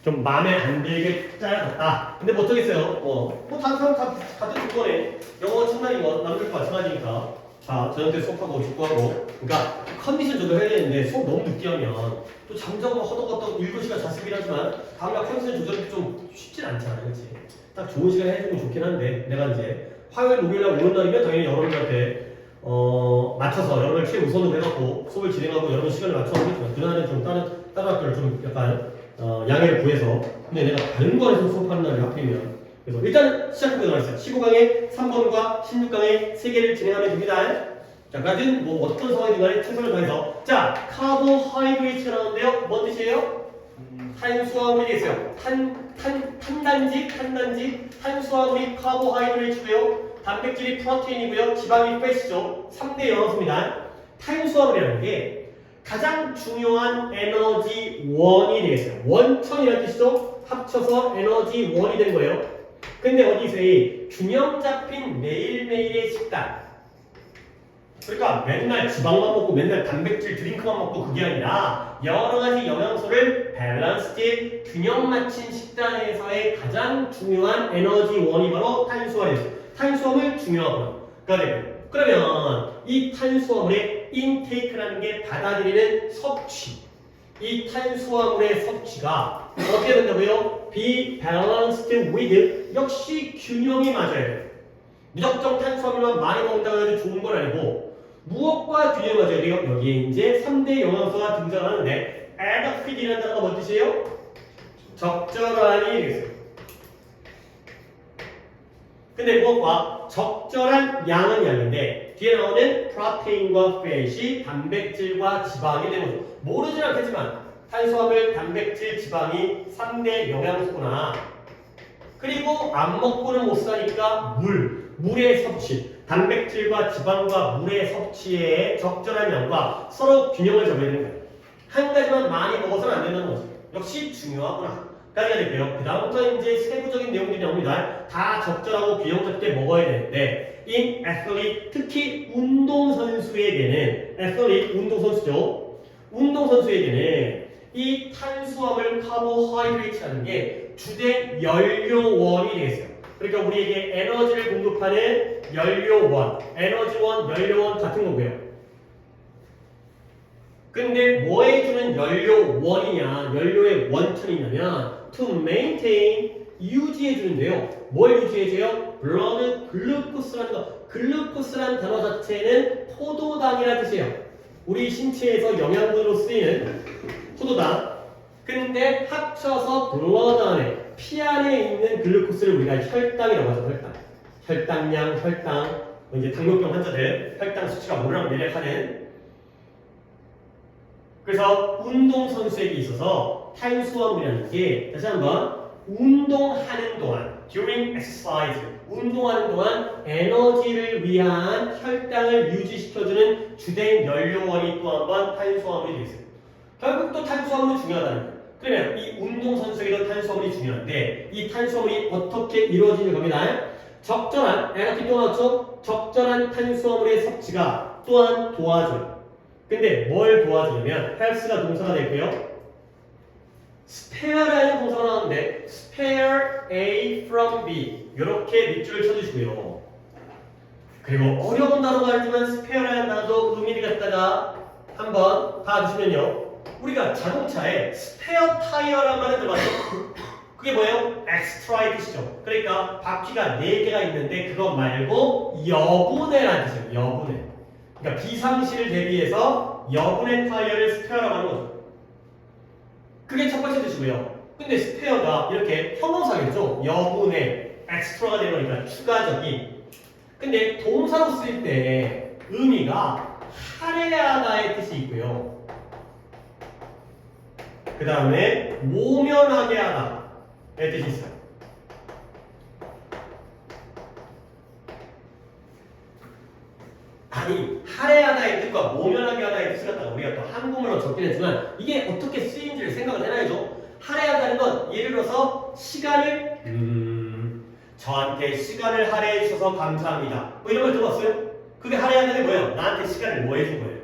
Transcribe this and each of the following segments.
좀 마음에 안 들게 짜여졌다. 근데 뭐 어쩌겠어요. 뭐 다른 사람 다 같은 조건에 영어 첫날인 거 남들과 마찬가지니까. 자, 저녁때 수업하고 축구하고. 그러니까 컨디션 조절해야 되는데 수업 너무 늦게 하면 또 잠자고 허덕허덕 7시간 잤으긴 하지만 다음날 컨디션 조절이 좀 쉽진 않잖아요. 그렇지? 딱 좋은 시간 해주면 좋긴 한데 내가 이제 화요일, 목요일날 오는 날이면 당연히 여러분들한테 맞춰서 여러분을 최우선으로 해갖고 수업을 진행하고 여러분 시간을 맞춰서 하겠지만 그날은 좀 다른 학교를 좀 약간 양해를 구해서 근데 내가 다른 거에서 수업하는 날이 하필이면 그래서 일단 시작해보도록 하겠습니다. 15강에 3번과 16강에 3개를 진행하면 됩니다. 자, 까지는 뭐 어떤 상황이든 간에 최선을 다해서 자, 카보하이드레이트가 나오는데요. 뭔 뜻이에요? 탄수화물이 되겠어요. 탄수화물이 카보하이드레이트고요. 단백질이 프로테인이고요. 지방이 패시죠. 3대 영양소입니다. 탄수화물이라는 게 가장 중요한 에너지 원이 되겠어요. 원천이라는 뜻이죠. 합쳐서 에너지 원이 되는 거예요. 근데 어디서의 균형 잡힌 매일매일의 식단. 그러니까 맨날 지방만 먹고 맨날 단백질 드링크만 먹고 그게 아니라 여러 가지 영양소를 밸런스드 균형 맞춘 식단에서의 가장 중요한 에너지 원이 바로 탄수화물이에요. 탄수화물 중요하구나. 그러면 이 탄수화물의 인테이크라는 게 받아들이는 섭취. 이 탄수화물의 섭취가 어떻게 된다고요? Be balanced with 역시 균형이 맞아요. 무작정 탄수화물만 많이 먹는다고 해도 좋은 건 아니고 무엇과 균형이 맞아야 돼요? 여기에 이제 3대 영양소가 등장하는데 adequate이라는 단어가 뭔 뜻이에요? 적절한이 되겠어요. 근데 무엇과 적절한 양은 양인데 뒤에 나오는 프로테인과 팻이 단백질과 지방이 되는 거죠. 모르진 않겠지만 탄수화물, 단백질, 지방이 3대 영양소구나. 그리고 안 먹고는 못 사니까 물의 섭취, 단백질과 지방과 물의 섭취의 적절한 양과 서로 균형을 잡아야 되는 거예요. 한 가지만 많이 먹어서는 안 된다는 거죠. 역시 중요하구나. 까지가 되고요. 그 다음부터 이제 세부적인 내용들이 나옵니다. 다 적절하고 균형 잡게 먹어야 되는데 in athlete, 특히 운동선수에게는 athlete, 운동선수죠. 운동선수에게는 이 탄수화물 카보하이드레이트라는 게 주된 연료원이 되겠어요. 그러니까 우리에게 에너지를 공급하는 연료원, 에너지원, 연료원 같은 거고요. 근데 뭐에 주는 연료원이냐, 연료의 원천이냐면 to maintain, 유지해 주는데요. 뭘 유지해줘요? blood glucose라는 거. 글루코스라는 단어 자체는 포도당이라는 뜻이에요. 우리 신체에서 영양분으로 쓰이는 포도당. 근데 합쳐서 blood 안에, 피 안에 있는 글루코스를 우리가 혈당이라고 하죠. 혈당량, 혈당. 이제 당뇨병 환자들 혈당 수치가 오르락내리락하는. 그래서 운동선수에게 있어서 탄수화물이라는 게 다시 한번 운동하는 동안 during exercise 운동하는 동안 에너지를 위한 혈당을 유지시켜주는 주된 연료원이 또 한번 탄수화물이 되겠어요. 결국 또 탄수화물이 중요하다는 거예요. 그러면 이 운동선수에게도 탄수화물이 중요한데 이 탄수화물이 어떻게 이루어지는 겁니다. 적절한 에너지 또 나왔죠? 적절한 탄수화물의 섭취가 또한 도와줘요. 근데 뭘 도와주냐면 helps가 동사가 되고요. spare라는 동사가 나오는데 spare A from B 이렇게 밑줄을 쳐주시고요. 그리고 어려운 단어가 아니지만 spare라는 단어도 의미를 갖다가 한번 봐주시면요. 우리가 자동차에 스페어 타이어라는 말을 들어봤죠? 그게 뭐예요? 엑스트라의 뜻이죠. 그러니까 바퀴가 4개가 있는데 그거 말고 여분의라는 뜻이에요. 여분의. 그러니까 비상시를 대비해서 여분의 타이어를 스페어라고 하는 거죠. 그게 첫 번째 뜻이고요. 근데 스페어가 이렇게 형용사겠죠? 여분의 엑스트라가 되는 거니까 추가적인. 근데 동사로 쓸 때 의미가 할애하다의 뜻이 있고요. 그 다음에 모면하게 하다의 뜻이 있어요. 아니, 할애하다의 뜻과 모면하게 하다의 뜻을 갖다가 우리가 또 한국말로 적긴 했지만 이게 어떻게 쓰이는지를 생각을 해놔야죠. 할애하다는 건 예를 들어서 시간을 저한테 시간을 할애해 주셔서 감사합니다. 뭐 이런 걸 들어봤어요? 그게 할애하다는 게 뭐예요? 나한테 시간을 뭐 해준 거예요?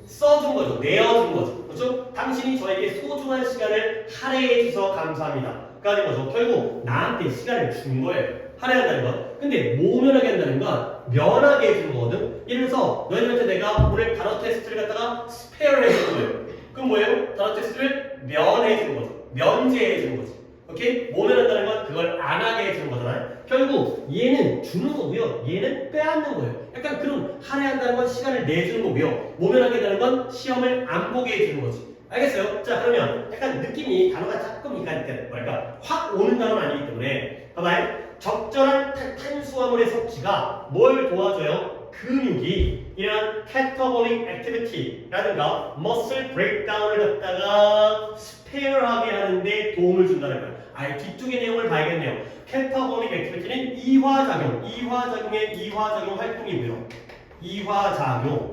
써준 거죠. 내어준 거죠. 그렇죠? 당신이 저에게 소중한 시간을 할애해 주셔서 감사합니다. 그러니까 뭐죠? 결국 나한테 시간을 준 거예요. 할애한다는 건. 근데 모면하게 한다는 건 면하게 해주는 거거든. 예를 들어서 너희들한테 내가 오늘 단어 테스트를 갖다가 스페어를 해주는 거예요. 그럼 뭐예요? 단어 테스트를 면해주는 거죠. 면제해주는 거지. 오케이? 모면한다는 건 그걸 안 하게 해주는 거잖아요. 결국 얘는 주는 거고요. 얘는 빼앗는 거예요. 약간 그런 할애한다는 건 시간을 내주는 거고요. 모면하게 한다는 건 시험을 안 보게 해주는 거지. 알겠어요? 자, 그러면 약간 느낌이 단어가 조금 뭐랄까 확 오는 단어는 아니기 때문에 봐봐요. 적절한 탄수화물의 섭취가 뭘 도와줘요? 근육이 이런 catabolic activity라든가 muscle breakdown을 갖다가 스페어하게 하는데 도움을 준다는 거예요. 아예 뒤쪽의 내용을 봐야겠네요. catabolic activity는 이화작용의 이화작용 활동이고요. 이화작용.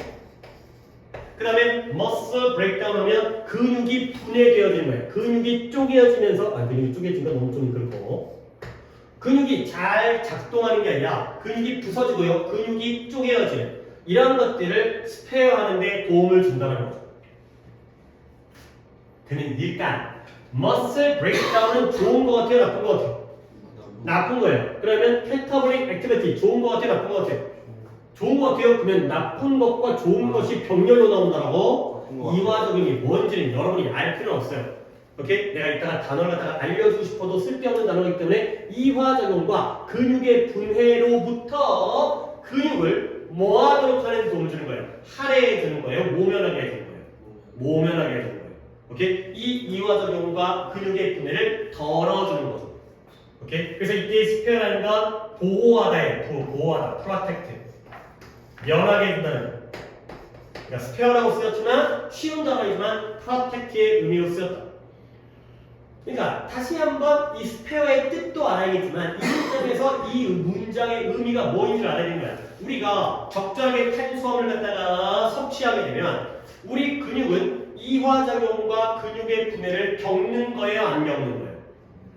그 다음에 muscle breakdown 하면 근육이 분해되어지는 거예요. 근육이 쪼개어지면서 근육이 쪼개진다 너무 좀 그렇고 근육이 잘 작동하는 게 아니라 근육이 부서지고요. 근육이 쪼개어지는 이런 것들을 스페어하는 데 도움을 준다는 거죠. 그러니까 muscle breakdown은 좋은 거 같아요? 나쁜 거 같아요? 나쁜 거예요. 그러면 catabolic activity 좋은 거 같아요? 나쁜 거 같아요? 좋은 것 같아요? 그러면 나쁜 것과 좋은 것이 병렬로 나온다라고 이화적용이 뭔지는 여러분이 알 필요는 없어요. 오케이? 내가 이따가 단어를 갖다가 알려주고 싶어도 쓸데없는 단어이기 때문에 이화작용과 근육의 분해로부터 근육을 뭐하도록 하는 데 도움을 주는 거예요? 할애해 주는 거예요? 모면하게 해주는 거예요? 모면하게 해주는 거예요. 오케이? 이 이화작용과 근육의 분해를 덜어주는 거죠. 오케이? 그래서 이때 스페어라는 건 보호하다예요. 보호하다. 프로텍트. 면하게 해준다는 거예요. 그러니까 스페어라고 쓰였지만 쉬운 단어이지만 프로텍트의 의미로 쓰였다. 그러니까 다시 한번 이 스페어의 뜻도 알아야겠지만 이 문장에서 이 문장의 의미가 뭐인지를 알아야 되는 거야. 우리가 적절하게 탄수화물을 갖다가 섭취하게 되면 우리 근육은 이화작용과 근육의 분해를 겪는 거예요? 안 겪는 거예요?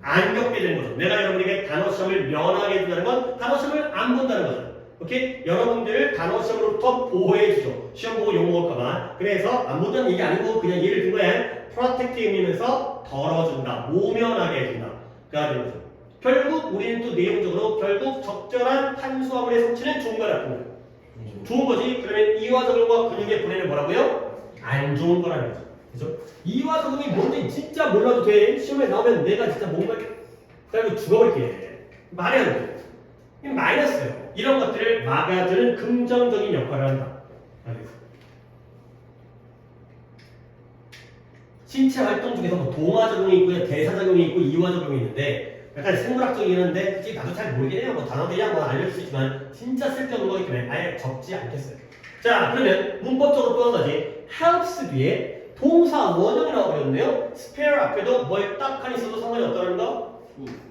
안 겪게 되는 거죠. 내가 여러분에게 단어 시험을 면하게 해준다는 건 단어 시험을 안 본다는 거죠. 오케이? 여러분들 단어 시험으로부터 보호해 주죠. 시험 보고 욕먹을까봐. 그래서 안 본다는 얘기 아니고 그냥 예를 든 거야. 프로텍트 의미면서 덜어준다. 모면하게 해준다. 가 되는 거죠. 결국 우리는 또 내용적으로 결국 적절한 탄수화물의 섭취는 좋은 거야, 나쁜 거야? 좋은 거지. 그러면 이화작용과 근육의 분해는 뭐라고요? 안 좋은 거라는 거죠. 그죠? 이화작용이 뭔지 진짜 몰라도 돼. 시험에 나오면 내가 진짜 뭔가 그래가지고 죽어버릴게. 말이 안 돼. 마이너스예요. 이런 것들을 막아주는 긍정적인 역할을 한다. 신체 활동 중에서 뭐 동화작용이 있고요, 대사작용이 있고 이화작용이 있는데 약간 생물학적이긴 한데 솔직히 나도 잘 모르긴 해요. 뭐 단어들이야 뭐 알려줄 수 있지만 진짜 쓸데없는 거기 때문에 아예 적지 않겠어요. 자, 그러면 문법적으로 또 한 가지 helps 뒤에 동사 원형이 나오거든요. spare 앞에도 뭘 딱 하니 써도 상관이 없다는 거?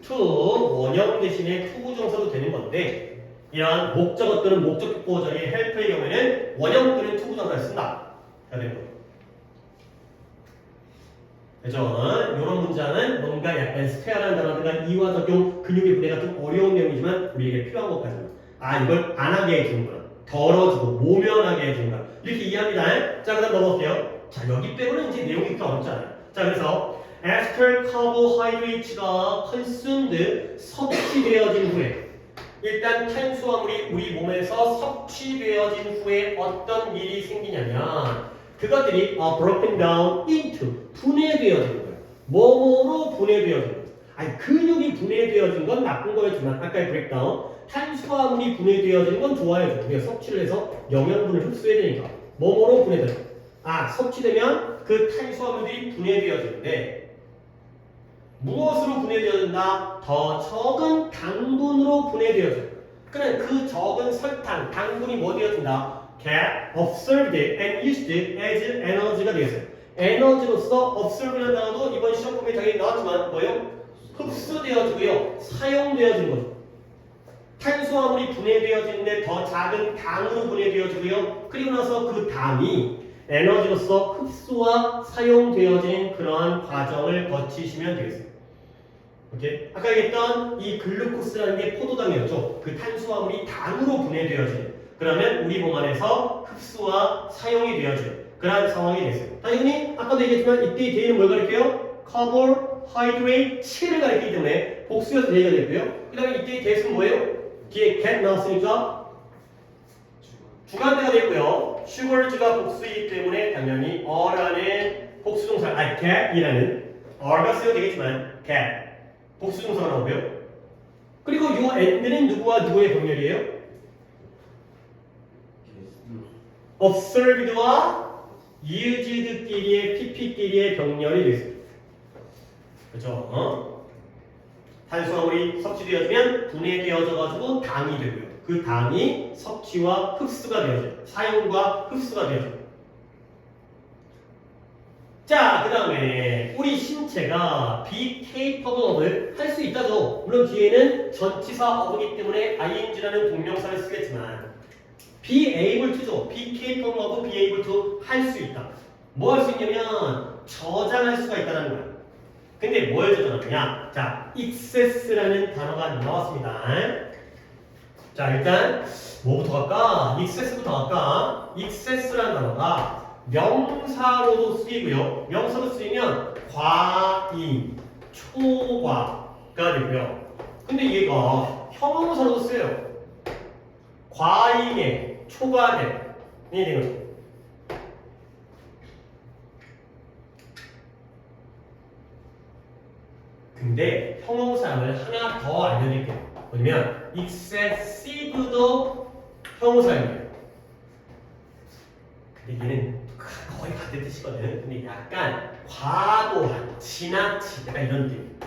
to 원형 대신에 투부정사도 되는 건데 이런 목적어 또는 목적 보호 자리에 help의 경우에는 원형 또는 투부정사를 쓴다. 되는 거예요. 그죠? 이런 문장은 뭔가 약간 스페어라는 단어든가 이화작용, 근육의 분해 같은 어려운 내용이지만 우리에게 필요한 것까지는 이걸 안 하게 해주는구나. 덜어주고 모면하게 해주는구나. 이렇게 이해합니다. 자, 그 다음 넘어갈게요. 자, 여기 빼고는 이제 내용이 그렇게 어렵잖아요. 자, 그래서 after carbohydrates가 consumed 섭취되어진 후에 일단 탄수화물이 우리 몸에서 섭취되어진 후에 어떤 일이 생기냐면 그것들이 broken down into 분해되어지는 거예요. 뭐뭐로 분해되어지는 거예요. 아니 근육이 분해되어진 건 나쁜 거였지만 아까의 breakdown 탄수화물이 분해되어지는 건 좋아요. 우리가 섭취를 해서 영양분을 흡수해야 되니까 뭐뭐로 분해돼요. 섭취되면 그 탄수화물들이 분해되어지는데 무엇으로 분해되어진다? 더 적은 당분으로 분해되어져요. 그러면 그 적은 설탕, 당분이 뭐 되어진다? get absorbed and used as energy가 되었어요. 에너지로서 absorb라는 단어도 이번 시험 문제에 당연히 나왔지만 뭐요? 흡수되어지고요. 사용되어지는 거죠. 탄수화물이 분해되어지는데 더 작은 당으로 분해되어지고요. 그리고 나서 그 당이 에너지로서 흡수와 사용되어지는 그러한 과정을 거치시면 되겠습니다. 오케이? 아까 얘기했던 이 글루코스라는 게 포도당이었죠. 그 탄수화물이 당으로 분해되어지는 그러면 우리 몸 안에서 흡수와 사용이 되어져요. 그런 상황이 됐어요. 당연히 아까도 얘기했지만 이때의 대는 뭘 가리켜요? carbohydrate를 가리키기 때문에 복수여서 대가 됐고요. 그 다음에 이때의 대수는 뭐예요? 뒤에 get 나왔으니까 주간대가 됐고요. sugar가 복수이기 때문에 당연히 어라는 복수동사, get이라는 어가 쓰여도 되겠지만 get 복수동사가 나오고요. 그리고 요 and는 누구와 누구의 병렬이에요? observed와 used끼리의 pp끼리의 병렬이 되겠습니다. 그렇죠? 탄수화물이 섭취되어지면 분해되어져가지고 당이 되고요. 그 당이 섭취와 흡수가 되어져요. 사용과 흡수가 되어져요. 자, 그 다음에 우리 신체가 be capable of 할 수 있다죠. 물론 뒤에는 전치사 of이기 때문에 ing라는 동명사를 쓰겠지만 be able to죠. be capable of, be able to 할 수 있다. 뭐 할 수 있냐면 저장할 수가 있다는 거야. 근데 뭘 저장하느냐? 자, excess라는 단어가 나왔습니다. 자, 일단 뭐부터 갈까? excess부터 갈까? excess라는 단어가 명사로도 쓰이고요. 명사로 쓰이면 과잉, 초과가 되고요. 근데 얘가 형용사로도 쓰여요. 과잉에 초과됨이 되는 거죠. 근데 형용사를 하나 더 알려드릴게요. 뭐냐면 excessive도 형용사예요. 근데 얘는 거의 같은 뜻이거든. 근데 약간 과도한, 지나치다 이런 느낌.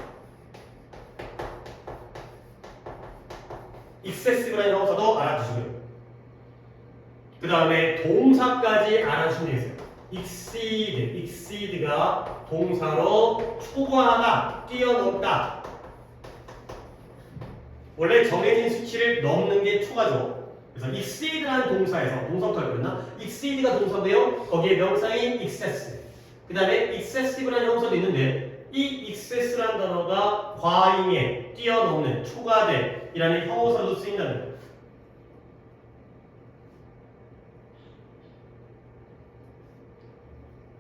excessive라는 형용사도 알아두시고요. 그 다음에 동사까지 알아주시면 되겠어요. exceed가 동사로 초과하다, 뛰어넘다. 원래 정해진 수치를 넘는 게 초과죠. 그래서 exceed라는 동사에서 동사부터 알거든요. exceed가 동사고요. 거기에 명사인 excess. 그 다음에 excessive라는 형용사도 있는데 이 excess라는 단어가 과잉에, 뛰어넘는, 초과된 이라는 형용사도 쓰인다는 거예요.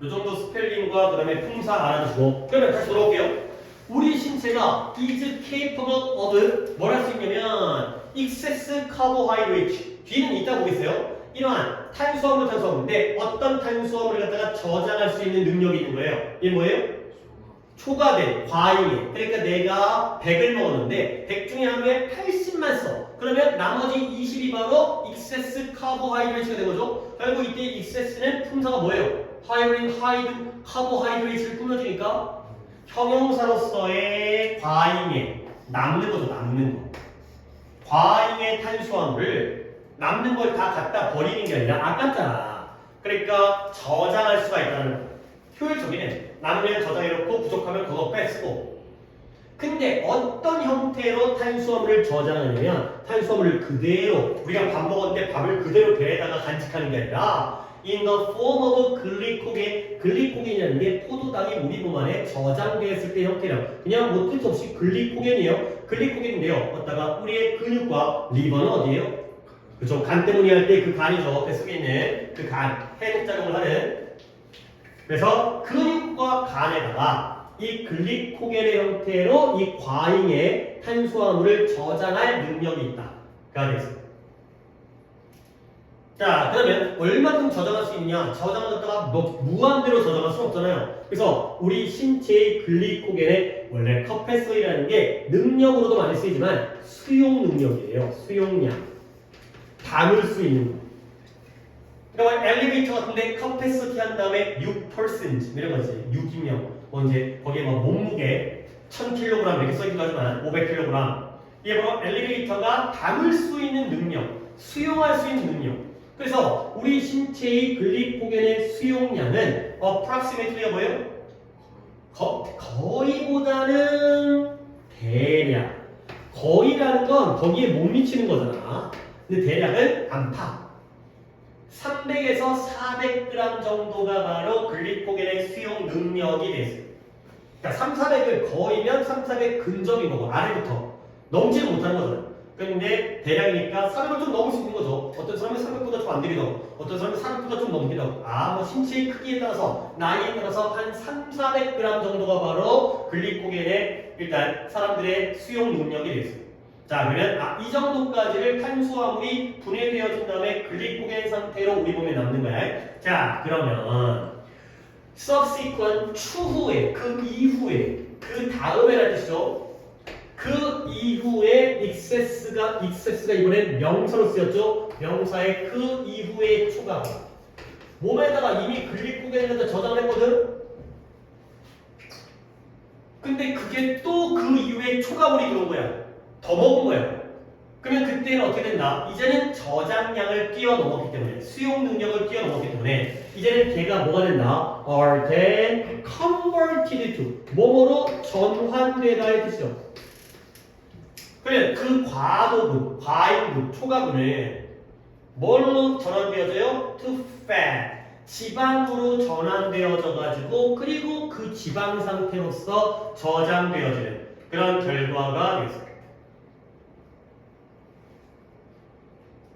이 정도 스펠링과 그 다음에 품사 알아두시고 그러면 다시 돌아올게요. 우리 신체가 is capable of 뭘 할 수 있냐면 excess carbohydrate 뒤는 이따 보겠어요. 이러한 탄수화물인데 어떤 탄수화물을 갖다가 저장할 수 있는 능력이 있는 거예요. 이게 뭐예요? 초과된 과잉에. 그러니까 내가 100을 먹었는데 100 중에 하루에 80만 써. 그러면 나머지 20이 바로 excess carbohydrate가 된 거죠. 결국 이때 excess는 품사가 뭐예요? high carbohydrate를 꾸며주니까 형용사로서의 과잉에 남는 거죠. 남는 거. 과잉의 탄수화물을 남는 걸 다 갖다 버리는 게 아니라 아깝잖아. 그러니까 저장할 수가 있다는 거예요. 효율적이네. 남으면 저장해놓고 부족하면 그거 빼쓰고. 근데 어떤 형태로 탄수화물을 저장하냐면 탄수화물을 그대로 우리가 밥 먹었는데 밥을 그대로 배에다가 간직하는 게 아니라 in the form of 글리코겐. 글리코겐이라는 게 포도당이 우리 몸 안에 저장되었을 때 형태라. 그냥 뭐 뜻 없이 글리코겐이에요. 글리코겐인데요. 어디다가 우리의 근육과 리버는 어디예요? 그죠? 간 때문에 할 때 그 간이죠. 뱃속에 있는 그 간, 해독작용을 하는. 그래서 근육과 간에다가 이 글리코겐의 형태로 이 과잉의 탄수화물을 저장할 능력이 있다가 되겠습니다. 자, 그러면 얼마큼 저장할 수 있느냐? 저장하다가 무한대로 저장할 수 없잖아요. 그래서 우리 신체의 글리코겐의 원래 컵패스이라는 게 능력으로도 많이 쓰이지만 수용 능력이에요. 수용량. 담을 수 있는 거. 그러니까 엘리베이터 같은데 컴패시티 한 다음에 6% 이런 거지. 6인용. 뭐 이제 거기에 뭐 몸무게 1000kg 이렇게 써있기도 하지만 500kg. 이게 바로 엘리베이터가 담을 수 있는 능력, 수용할 수 있는 능력. 그래서 우리 신체의 글리코겐의 수용량은 approximately가 뭐예요? 거의보다는 대략. 거의라는 건 거기에 못 미치는 거잖아. 근데 대략은 안팎. 300에서 400g 정도가 바로 글리코겐의 수용 능력이 됐어요. 그러니까 3, 400을 거의면 3, 400 근접인 거고 아래부터 넘지는 못하는 거잖아요. 근데 대략이니까 400을 좀 넘을 수 있는 거죠. 어떤 사람은 300보다 좀 안 되기도, 어떤 사람은 400보다 좀 넘기도. 뭐 신체의 크기에 따라서, 나이에 따라서 한 300~400g 정도가 바로 글리코겐의 일단 사람들의 수용 능력이 되겠습니다. 자, 그러면 이 정도까지를 탄수화물이 분해되어진 다음에 글리코겐 상태로 우리 몸에 남는 거야. 자, 그러면 subsequent 추후에, 그 이후에, 그 다음에라는 뜻이죠. 그 이후에 excess가 이번엔 명사로 쓰였죠. 명사의 그 이후에 초과. 몸에다가 이미 글리코겐을 갖다 저장을 했거든. 근데 그게 또 그 이후에 초과물이 들어온 거야. 더 먹은 거야. 그러면 그때는 어떻게 된다? 이제는 저장량을 뛰어넘었기 때문에, 수용 능력을 뛰어넘었기 때문에 이제는 걔가 뭐가 된다? are then converted to 뭐뭐로 전환되다의 뜻이죠. 그러면 그 과도분, 과잉분, 초과분을 뭘로 전환되어져요? to fat, 지방으로 전환되어져 가지고 그리고 그 지방 상태로서 저장되어지는 그런 결과가 되겠습니다.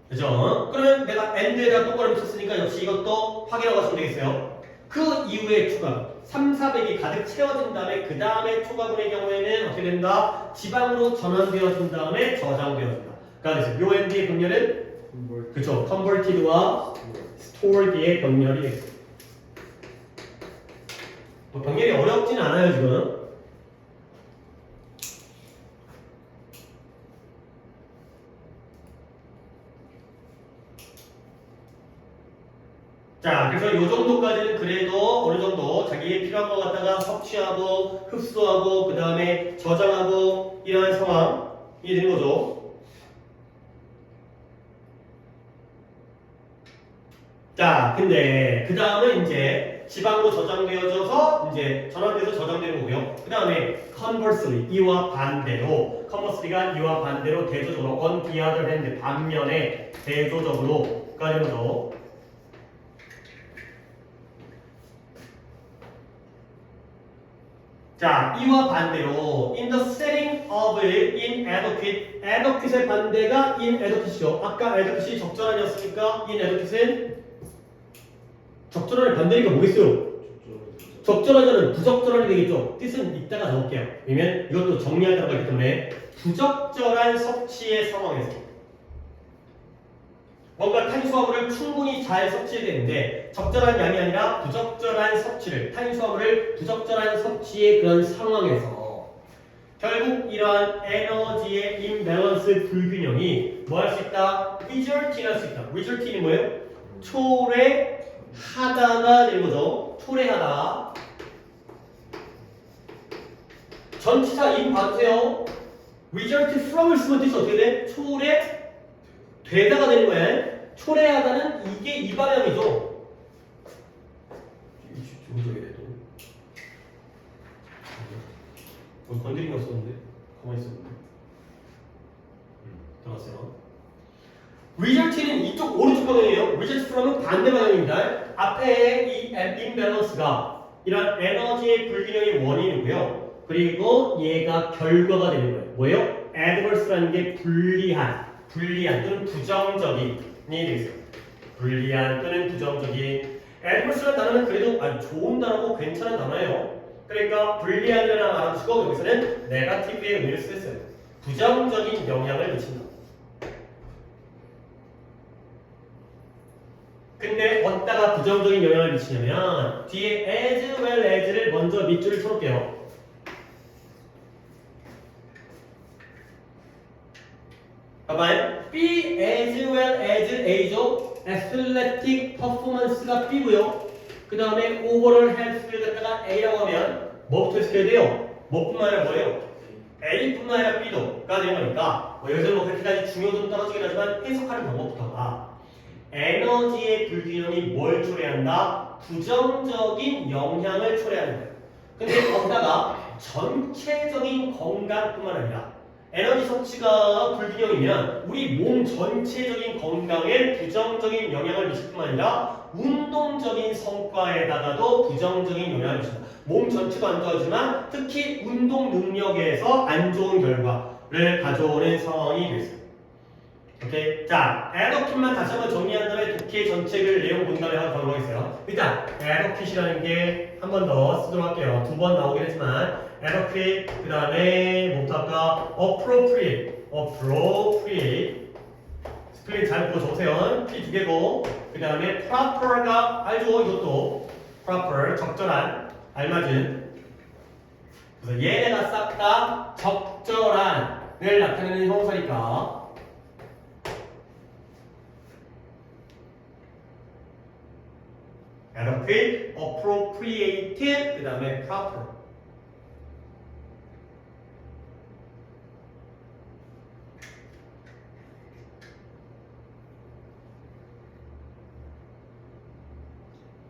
그죠? 그러면 내가 end에다 똑바로 붙였으니까 역시 이것도 확인하고 가시면 되겠어요. 그 이후에 추가 3,400이 가득 채워진 다음에 그 다음에 초과분의 경우에는 어떻게 된다? 지방으로 전환되어진 다음에 저장되어진다. 그러니까 요 end의 병렬은 그쵸? converted와 stored의 병렬이 되겠습니다. 뭐 병렬이 어렵진 않아요 지금. 자, 그래서 이 정도까지는 그래도 어느 정도 자기의 필요한 것 갖다가 섭취하고 흡수하고 그 다음에 저장하고 이러한 상황이 되는 거죠. 자, 근데 그 다음은 이제 지방으로 저장되어져서 이제 전환돼서 저장되는 거고요. 그 다음에 conversely 이와 반대로 conversely가 이와 반대로 대조적으로 on the other hand 반면에 대조적으로가 되는 거죠. 자, 이와 반대로 in the setting of inadequate, adequate의 반대가 inadequate이죠. 아까 adequate이 적절한이었으니까 inadequate는 적절한의 반대니까 뭐겠어요? 적절하자는 부적절한이 되겠죠. 뜻은 이따가 넣을게요. 왜냐면 이것도 정리할 단어가 있기 때문에 부적절한 섭취의 상황에서 뭔가 탄수화물을 충분히 잘 섭취해야 되는데 적절한 양이 아니라 부적절한 섭취를 탄수화물을 부적절한 섭취의 그런 상황에서 결국 이러한 에너지의 임밸런스 불균형이 뭐 할 수 있다? result이 할 수 있다. result이 뭐예요? 초래하다가 되는 거죠. 초래하다. 전치사 임 봐주세요. result from을 쓰면 뜻이 어떻게 돼? 초래 되다가 되는 거야. 초래하다는 이게 이 방향이죠. 건드린 게 없었는데 가만히 있었는데 들어갔어요. result는 이쪽 오른쪽 방향이에요. result from은 반대 방향입니다. 앞에 이 imbalance가 이런 에너지의 불균형의 원인이고요. 그리고 얘가 결과가 되는 거예요. 뭐예요? adverse라는 게 불리한 또는 부정적인이 되겠어요. 불리한 또는 부정적인. adverse라는 단어는 그래도 아주 좋은 단어고 괜찮은 단어예요. 그러니까 불리한이라는 알아두시고 여기서는 negative의 의미를 쓰겠어요. 부정적인 영향을 미친다. 근데 어디다가 부정적인 영향을 미치냐면 뒤에 as well as를 먼저 밑줄을 쳐놓을게요. 봐봐요. B as well as A죠. athletic performance가 B고요. 그 다음에 overall health를 갖다가 A라고 하면 뭐부터 해석해야 돼요? 뭐뿐만 아니라 뭐예요? A뿐만 아니라 B도가 되는 거니까 여기서는 뭐 그렇게까지 중요도는 떨어지긴 하지만 해석하는 방법부터가 에너지의 불균형이 뭘 초래한다? 부정적인 영향을 초래하는 거예요. 근데 거기다가 전체적인 건강뿐만 아니라 에너지 섭취가 불균형이면 우리 몸 전체적인 건강에 부정적인 영향을 미칠 뿐만 아니라 운동적인 성과에다가도 부정적인 영향을 미친다. 몸 전체도 안 좋아지만 특히 운동 능력에서 안 좋은 결과를 가져오는 상황이 됐습니다. 오케이. 자, 에더킷만 다시 한번 정리한 다음에 독해 전체를 내용 본 다음에 한번 가도록 하겠어요. 일단 에더킷이라는 게 한 번 더 쓰도록 할게요. 두 번 나오긴 했지만 에더킷 그 다음에 뭐부터 할까? appropriate 스펠링 잘 보고 적으세요. P 두 개고 그 다음에 proper가 알죠? 이것도 proper 적절한 알맞은. 그래서 얘네가 싹 다 적절한을 나타내는 형사니까 adequate, appropriate, 그 다음에 proper.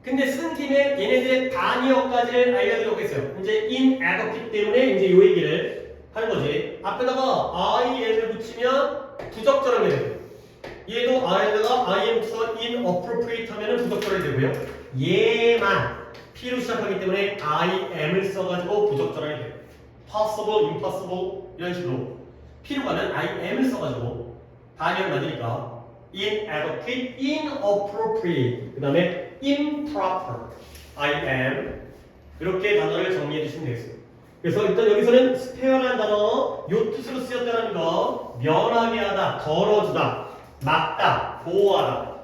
근데 쓴 김에 얘네들의 단위어까지를 알려드리겠어요. 이제 inadequate 때문에 이제 요 얘기를 하는 거지. 앞에다가 IM을 붙이면 부적절하게 돼요. 얘도 I에다가 IM 붙여서 inappropriate 하면은 부적절하게 되고요. 얘만 P로 시작하기 때문에 IM을 써가지고 부적절하게 돼요. possible, impossible 이런 식으로 P로 가면 IM을 써가지고 단위를 만드니까 inadequate, inappropriate 그 다음에 improper, IM 이렇게 단어를 정리해 주시면 되겠어요. 그래서 일단 여기서는 spare라는 단어 요 뜻으로 쓰였다는 거 면하게 하다, 덜어주다, 막다, 보호하다.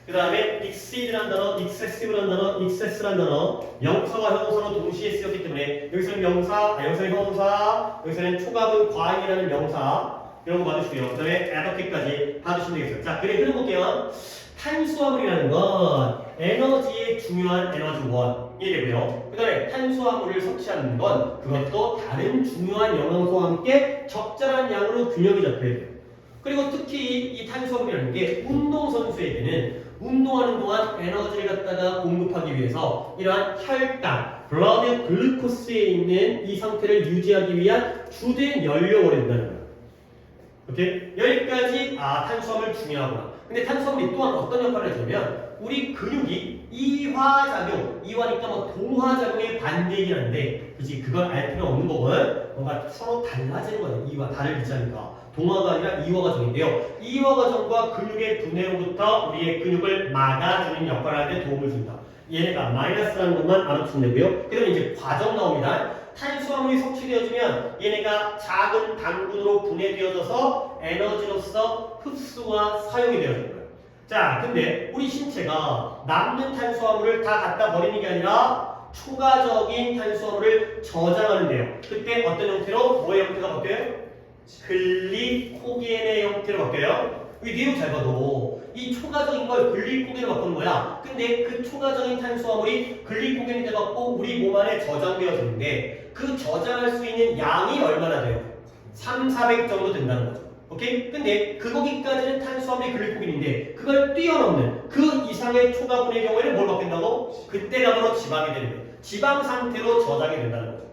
그 다음에 exceed라는 단어, excessive라는 단어, excess라는 단어 명사와 형용사로 동시에 쓰였기 때문에 여기서는 명사, 여기서는 형용사, 여기서는 초과분 과잉이라는 명사 이런 거 받으시고요. 그 다음에 adequate까지 받으시면 되겠어요. 자, 그래 흐름볼게요. 탄수화물이라는 건 에너지의 중요한 에너지원이 되고요. 그 다음에 탄수화물을 섭취하는 건 그것도 다른 중요한 영양소와 함께 적절한 양으로 균형이 잡혀야 돼요. 그리고 특히 이 탄수화물이라는 게 운동선수에게는 운동하는 동안 에너지를 갖다가 공급하기 위해서 이러한 혈당, 블러드 글루코스에 있는 이 상태를 유지하기 위한 주된 연료가 된다는 거예요. 오케이? 여기까지 탄수화물 중요하구나. 근데 탄수화물이 또한 어떤 역할을 해주냐면 우리 근육이 이화작용, 이화니까 뭐 동화작용에 반대이긴 한데 그치 그걸 알 필요 없는 거고요. 뭔가 서로 달라지는 거예요. 이화 다를 비자니까 동화가 아니라 이화 과정인데요. 이화 과정과 근육의 분해로부터 우리의 근육을 막아주는 역할을 하는데 도움을 준다. 얘네가 마이너스라는 것만 알아두시면 되고요. 그 다음에 이제 과정 나옵니다. 탄수화물이 섭취되어지면 얘네가 작은 당분으로 분해되어져서 에너지로서 흡수와 사용이 되어지는 거예요. 자, 근데 우리 신체가 남는 탄수화물을 다 갖다 버리는 게 아니라 추가적인 탄수화물을 저장하는데요. 그때 어떤 형태로 뭐의 형태가 바뀌어요? 글리코겐의 형태로 바뀌어요. 이 내용 잘 봐도 이 초과적인 걸 글리코겐으로 바꾸는 거야. 근데 그 초과적인 탄수화물이 글리코겐이 돼갖고 우리 몸 안에 저장되어지는데 그 저장할 수 있는 양이 얼마나 돼요? 3, 400 정도 된다는 거죠. 오케이? 근데 거기까지는 탄수화물이 글리코겐인데 그걸 뛰어넘는 그 이상의 초과분의 경우에는 뭘 바뀐다고? 그때가 바로 지방이 되는 거예요. 지방 상태로 저장이 된다는 거죠.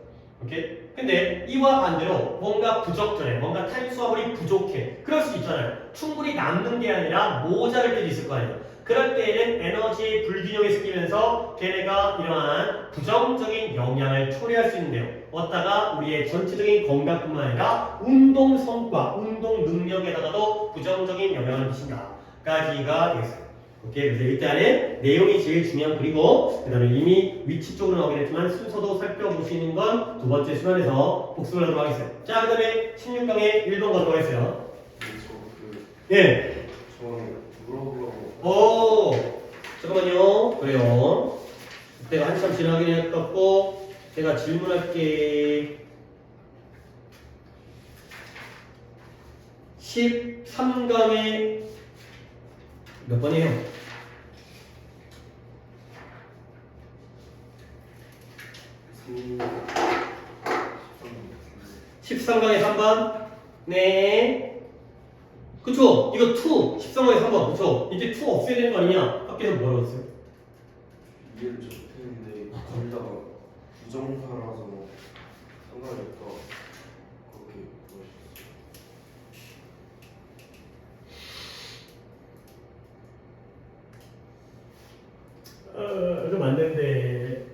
오케이? 근데 이와 반대로 뭔가 부적절해, 뭔가 탄수화물이 부족해. 그럴 수 있잖아요. 충분히 남는 게 아니라 모자랄 때도 있을 거 아니에요. 그럴 때에는 에너지의 불균형이 생기면서 걔네가 이러한 부정적인 영향을 초래할 수 있는데요. 어디다가 우리의 전체적인 건강뿐만 아니라 운동 성과, 운동 능력에다가도 부정적인 영향을 미친다까지가 되겠습니다. 오케이, 그래서 일단은 내용이 제일 중요한 글이고 그 다음에 이미 위치 쪽으로 나오긴 했지만 순서도 살펴보시는 건 두 번째 시간에서 복습을 하도록 하겠습니다. 자, 그 다음에 16강에 1번 가도록 하겠어요. 예. 저는 물어보려고. 잠깐만요. 그래요. 그때가 한참 지나긴 했었고 제가 질문할게. 13강에 몇 번이에요? 13강에 3번? 네. 그쵸? 이거 2, 13강에 3번. 그쵸? 이제 2 없애야 되는 거 아니냐? 학교에서 뭐라고 했어요? 이해를 못했는데 거기다가 부정사라서 상관이 없다 그렇게 보여주셨어요. 좀 안 되는데.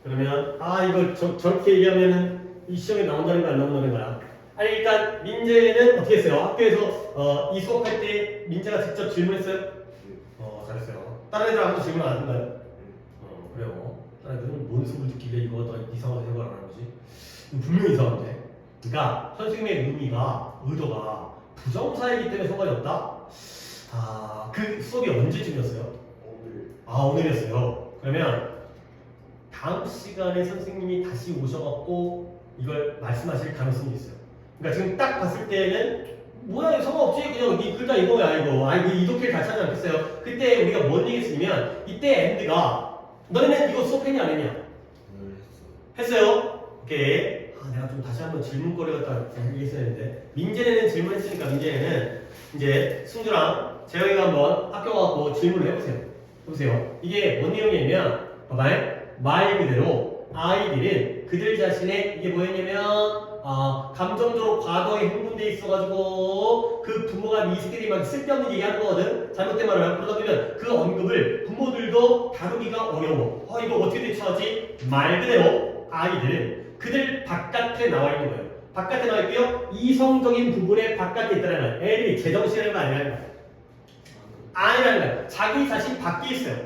그러면, 이걸 저렇게 얘기하면은 이 시험에 나온다는 거 안 나온다는 거야? 아니 일단 민재는 어떻게 했어요? 학교에서 이 수업할 때 민재가 직접 질문했어요? 잘했어요. 다른 애들 아무도 질문 안 했나요? 그래요. 다른 애들은 뭔 수업을 듣길래 이거 더 이상하게 생각을 안 하는 거지? 분명히 이상한데. 그러니까 선생님의 의도가 부정사이기 때문에 상관이 없다? 그 수업이 언제쯤이었어요? 오늘이었어요. 그러면 다음 시간에 선생님이 다시 오셔갖고 이걸 말씀하실 가능성이 있어요. 그러니까 지금 딱 봤을 때는 뭐야 이거 상관없지 그냥 이 글자 이거야 이거 아이고 이도끼를 잘 찾지 않겠어요? 그때 우리가 뭔 얘기했으면 이때 엔드가 너네는 이거 수업했냐 안 했냐? 했어요. 오케이. 내가 좀 다시 한번 질문거리 갖다 얘기했어야 했는데 민재는 질문했으니까 민재는 이제 승주랑 재영이가 한번 학교 가고 질문을 해보세요. 이게 뭔 내용이냐면 봐봐요. 말 그대로 아이들은 그들 자신의 이게 뭐였냐면 감정적으로 과도하게 흥분돼 있어가지고 그 부모가 이 새끼들이 막 쓸데없는 얘기하는 거거든. 잘못된 말을 하고 그러다 보면 그 언급을 부모들도 다루기가 어려워. 이거 어떻게 대처하지? 말 그대로 아이들은 그들 바깥에 나와 있는 거예요. 바깥에 나와 있고요. 이성적인 부분에 바깥에 있다는 거예요. 애들이 제정신이라는 거 아니라는 거예요. 아니라는 거예요. 자기 자신 밖에 있어요.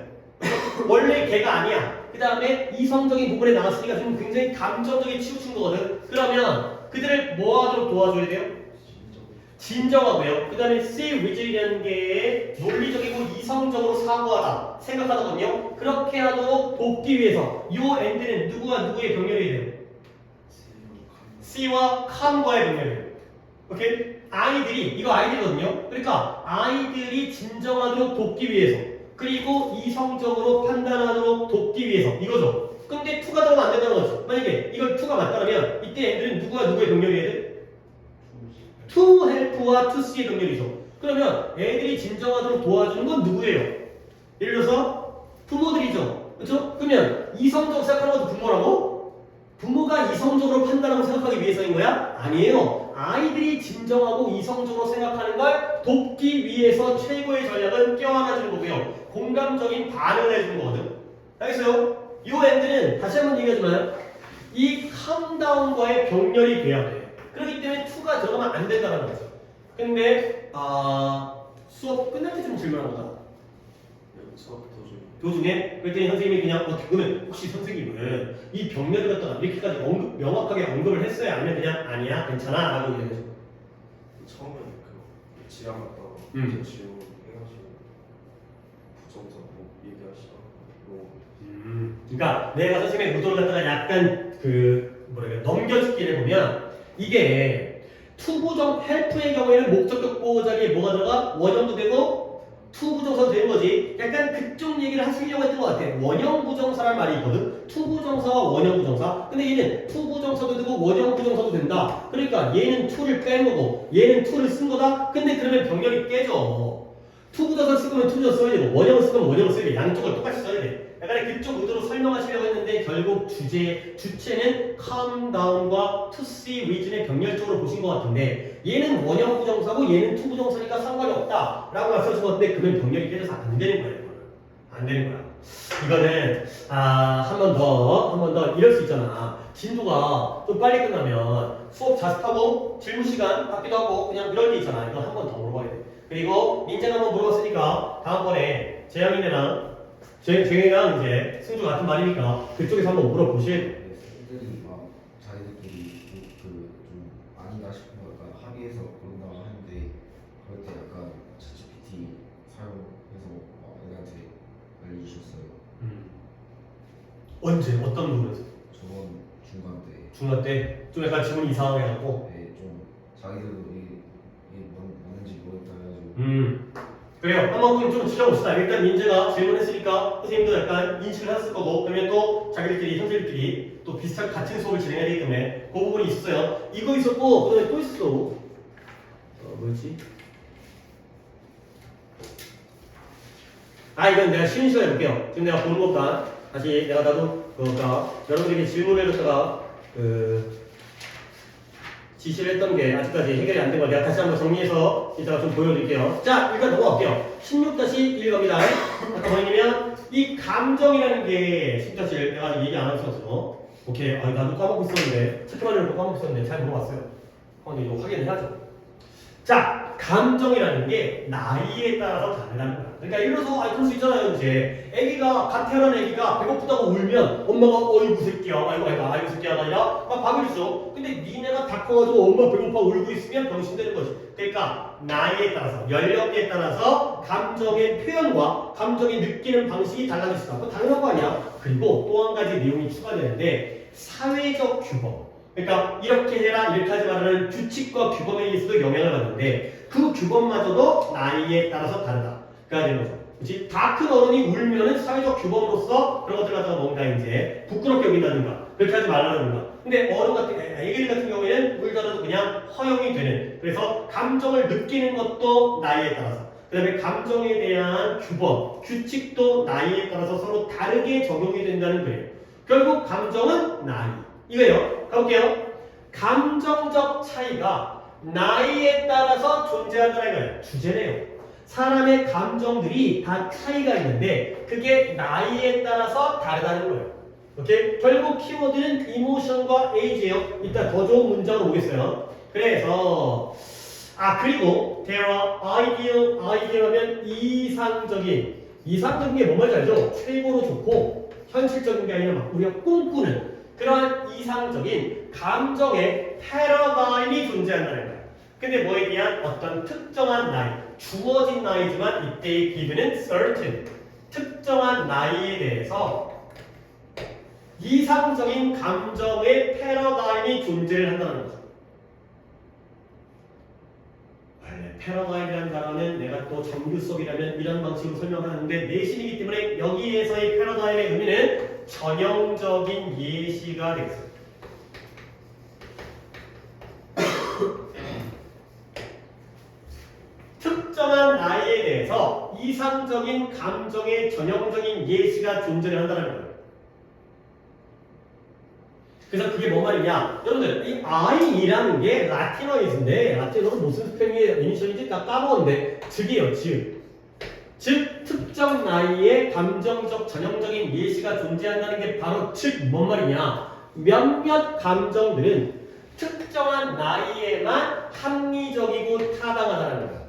원래 걔가 아니야. 그 다음에 이성적인 부분에 나왔으니까 좀 굉장히 감정적인 치우친 거거든. 그러면 그들을 뭐 하도록 도와줘야 돼요? 진정하고요. 그 다음에 see wis이라는 게 논리적이고 이성적으로 사고하다 생각하거든요. 그렇게 하도록 돕기 위해서 이 end는 누구와 누구의 병렬이 돼요? C와 calm과의 병렬이에요. 오케이? 이거 아이들이거든요. 그러니까 아이들이 진정하도록 돕기 위해서 그리고 이성적으로 판단하도록 돕기 위해서 이거죠. 근데 to가 들어가면 안 된다는 거죠. 만약에 이걸 to가 맞다면 이때 애들은 누구와 누구의 병렬이어야 돼? to help와 to see의 병렬이죠. 그러면 애들이 진정하도록 도와주는 건 누구예요? 예를 들어서 부모들이죠. 그렇죠? 그러면 이성적으로 생각하는 것도 부모라고? 부모가 이성적으로 판단하고 생각하기 위해서인 거야? 아니에요. 아이들이 진정하고 이성적으로 생각하는 걸 돕기 위해서 최고의 전략은 껴안아주는 거고요. 공감적인 반응을 해주는 거거든. 알겠어요? 이 엔드는 다시 한번 얘기하지만 이 캄다운과의 병렬이 돼야 돼. 그렇기 때문에 to가 들어가면 안 된다는 거죠. 근데 수업 끝날 때쯤 질문한 거다. 수업 도중에 그랬더니 선생님이 그냥 그러면 혹시 선생님은 이 병렬을 갖다가 이렇게까지 명확하게 언급을 했어요? 아니면 그냥 아니야 괜찮아 라고 얘기해줘. 처음에 그 지랑 갔다가 지우 해가지고 부정사 뭐 얘기하시다가 그러니까 내가 선생님의 의도를 갖다가 약간 넘겨주기를 보면 이게 투부정 헬프의 경우에는 목적격 보호 자리에 뭐가 들어가? 원형도 되고 투부정사도 되는 거지. 약간 그쪽 얘기를 하시려고 했던 것 같아. 원형부정사란 말이 있거든. 투부정사와 원형부정사. 근데 얘는 투부정사도 되고 원형부정사도 된다. 그러니까 얘는 투를 뺀 거고 얘는 투를 쓴 거다. 근데 그러면 병렬이 깨져. 투부정사 쓸 거면 투부정사 써야 되고 원형을 쓸 거면 원형을 써야 돼. 양쪽을 똑같이 써야 돼. 약간 그쪽 의도로 설명하시려고 했는데 결국 주체는 calm down과 to see reason의 병렬적으로 보신 것 같은데 얘는 원형 부정사고 얘는 to 부정사니까 상관이 없다 라고 말씀하신 것 같은데 그러면 병렬이 깨져서 안 되는 거예요. 안 되는 거야. 이거는 한 번 더 이럴 수 있잖아. 진도가 좀 빨리 끝나면 수업 자습하고 질문 시간 받기도 하고 그냥 이런 게 있잖아. 이거 한 번 더 물어봐야 돼. 그리고 민재가 한번 물어봤으니까 다음번에 재영이네랑 재영이랑 이제 승주 같은 말이니까 그쪽에서 한번 물어보실. 애들이 막 자기들끼리 좀 아니다 싶은 거 약간 합의해서 그런다고 하는데 그럴 때 약간 ChatGPT 사용해서 애들한테 알려주셨어요. 언제? 어떤 부분에서? 저번 중간 때. 중간 때? 좀 약간 질문이 이상하게 하고 네, 좀 자기들도 이게 맞는지 모르겠다 해가지고. 그래요. 한번 그럼 좀 지켜봅시다. 일단 민재가 질문했으니까 선생님도 약간 인식을 했을 거고 그러면 또 자기들끼리 형제들끼리 또 비슷한 같은 수업을 진행해야 되기 때문에 그 부분이 있었어요. 이거 있었고 그다음에 또 있었어. 뭐였지? 이건 내가 쉬운 시간 해볼게요. 지금 내가 보는 것보다 다시 나도 여러분들에게 질문을 해줬다가 지시를 했던 게 아직까지 해결이 안 된 걸 내가 다시 한번 정리해서 이따가 좀 보여드릴게요. 자, 일단 넘어갈게요. 16-1 갑니다. 아까 뭐냐면 이 감정이라는 게 16-1 내가 얘기 안 할 수 없어. 오케이. 나도 까먹고 있었는데 체크만 해놓고 까먹고 있었는데 잘 물어봤어요. 이거 확인해야죠. 자, 감정이라는 게 나이에 따라서 다르다는 거야. 그러니까 예를 들어서 그럴 수 있잖아요. 이제 애기가 갓 태어난 애기가 배고프다고 울면 엄마가 어이구 새끼야, 아이고 새끼야가 아니라 막 밥을 주죠. 근데 니네가 다 커가지고 엄마 배고파 울고 있으면 병신되는 거지. 그러니까 나이에 따라서 연령대에 따라서 감정의 표현과 감정이 느끼는 방식이 달라질 수 있다. 그거 당연한 거 아니야. 그리고 또 한 가지 내용이 추가되는데 사회적 규범. 그러니까 이렇게 해라 이렇게 하지 말라는 규칙과 규범에 의해서도 영향을 받는데 그 규범마저도 나이에 따라서 다르다. 그래야 되는 거죠. 그렇지? 다 큰 어른이 울면은 사회적 규범으로서 그런 것들 갖다가 뭔가 이제 부끄럽게 여긴다든가 그렇게 하지 말라든가. 근데 어른 같은 애기 같은 경우에는 울더라도 그냥 허용이 되는. 그래서 감정을 느끼는 것도 나이에 따라서. 그 다음에 감정에 대한 규범, 규칙도 나이에 따라서 서로 다르게 적용이 된다는 거예요. 결국 감정은 나이. 이거예요. 가볼게요. 감정적 차이가 나이에 따라서 존재한다는 거예요. 주제네요. 사람의 감정들이 다 차이가 있는데 그게 나이에 따라서 다르다는 거예요. 오케이? 결국 키워드는 이모션과 에이지예요. 이따 더 좋은 문장으로 보겠어요. 그래서 그리고 there are ideal하면 이상적인 게 뭔 말인지 알죠? 최고로 좋고 현실적인 게 아니라 막 우리가 꿈꾸는 그러한 이상적인 감정의 패러다임이 존재한다는 거예요. 근데 뭐에 대한 어떤 특정한 나이, 주어진 나이지만 이때의 given은 certain, 특정한 나이에 대해서 이상적인 감정의 패러다임이 존재를 한다는 거죠. 원래 패러다임이라는 단어는 내가 또 정규 수업이라면 이런 방식으로 설명하는데 내신이기 때문에 여기에서의 패러다임의 의미는 전형적인 예시가 되겠습니다. 특정한 나이에 대해서 이상적인 감정의 전형적인 예시가 존재를 한다는 거예요. 그래서 그게 뭔 말이냐? 여러분들, 이 I라는 게 라틴어이즈인데, 라틴어로 무슨 스펠링의 이니셜인지 다 까먹었는데, 즉이에요, 즉. 즉, 특정 나이에 감정적 전형적인 예시가 존재한다는 게 바로 즉, 뭔 말이냐? 몇몇 감정들은 특정한 나이에만 합리적이고 타당하다는 거예요.